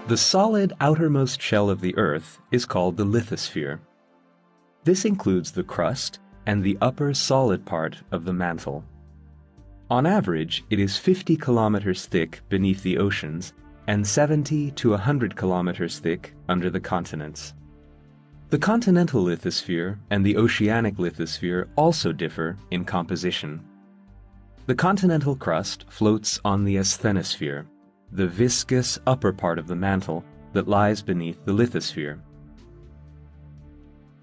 The solid outermost shell of the Earth is called the lithosphere. This includes the crust and the upper solid part of the mantle. On average, it is 50 kilometers thick beneath the oceans and 70 to 100 kilometers thick under the continents. The continental lithosphere and the oceanic lithosphere also differ in composition. The continental crust floats on the asthenosphere, the viscous upper part of the mantle that lies beneath the lithosphere.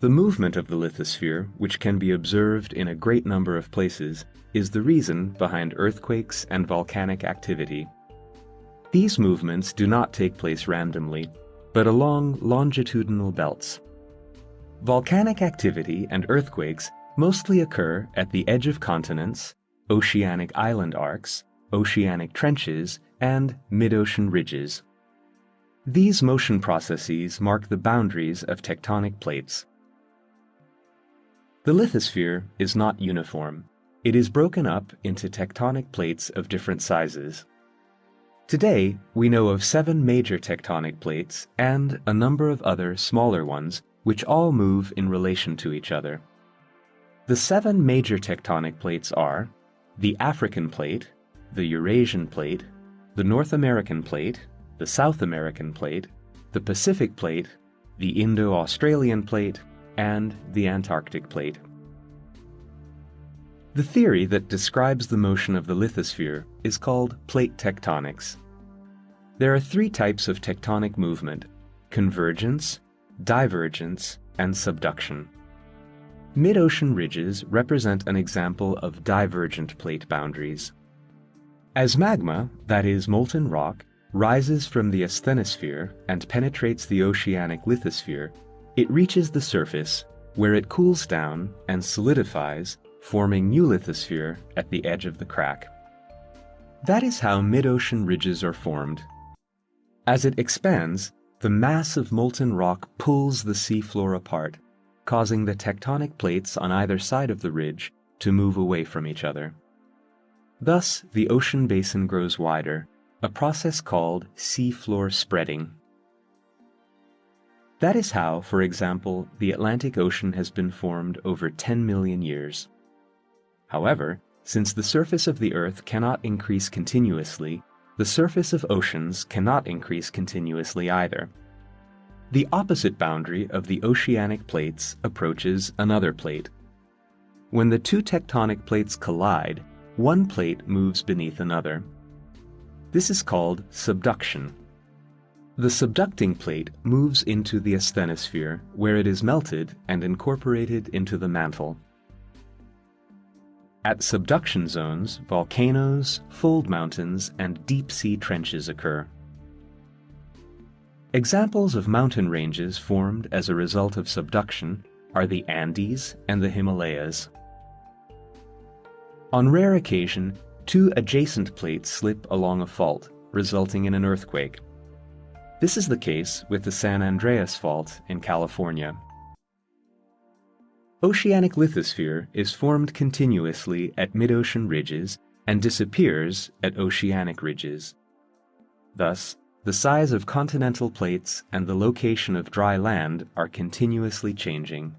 The movement of the lithosphere, which can be observed in a great number of places, is the reason behind earthquakes and volcanic activity. These movements do not take place randomly, but along longitudinal belts. Volcanic activity and earthquakes mostly occur at the edge of continents, oceanic island arcs, oceanic trenches, and mid-ocean ridges. These motion processes mark the boundaries of tectonic plates. The lithosphere is not uniform. It is broken up into tectonic plates of different sizes. Today, we know of 7 major tectonic plates and a number of other smaller ones which all move in relation to each other. The 7 major tectonic plates are the African plate, the Eurasian plate, the North American plate, the South American plate, the Pacific plate, the Indo-Australian plate, and the Antarctic plate. The theory that describes the motion of the lithosphere is called plate tectonics. There are 3 types of tectonic movement: convergence, divergence, and subduction. Mid-ocean ridges represent an example of divergent plate boundaries. As magma, that is molten rock, rises from the asthenosphere and penetrates the oceanic lithosphere, it reaches the surface, where it cools down and solidifies, forming new lithosphere at the edge of the crack. That is how mid-ocean ridges are formed. As it expands, the mass of molten rock pulls the seafloor apart, causing the tectonic plates on either side of the ridge to move away from each other. Thus, the ocean basin grows wider, a process called seafloor spreading. That is how, for example, the Atlantic Ocean has been formed over 10 million years. However, since the surface of the Earth cannot increase continuously, the surface of oceans cannot increase continuously either. The opposite boundary of the oceanic plates approaches another plate. When the 2 tectonic plates collide, one plate moves beneath another. This is called subduction. The subducting plate moves into the asthenosphere, where it is melted and incorporated into the mantle. At subduction zones, volcanoes, fold mountains, and deep-sea trenches occur. Examples of mountain ranges formed as a result of subduction are the Andes and the Himalayas. On rare occasion, 2 adjacent plates slip along a fault, resulting in an earthquake. This is the case with the San Andreas Fault in California. Oceanic lithosphere is formed continuously at mid-ocean ridges and disappears at oceanic ridges. Thus, the size of continental plates and the location of dry land are continuously changing.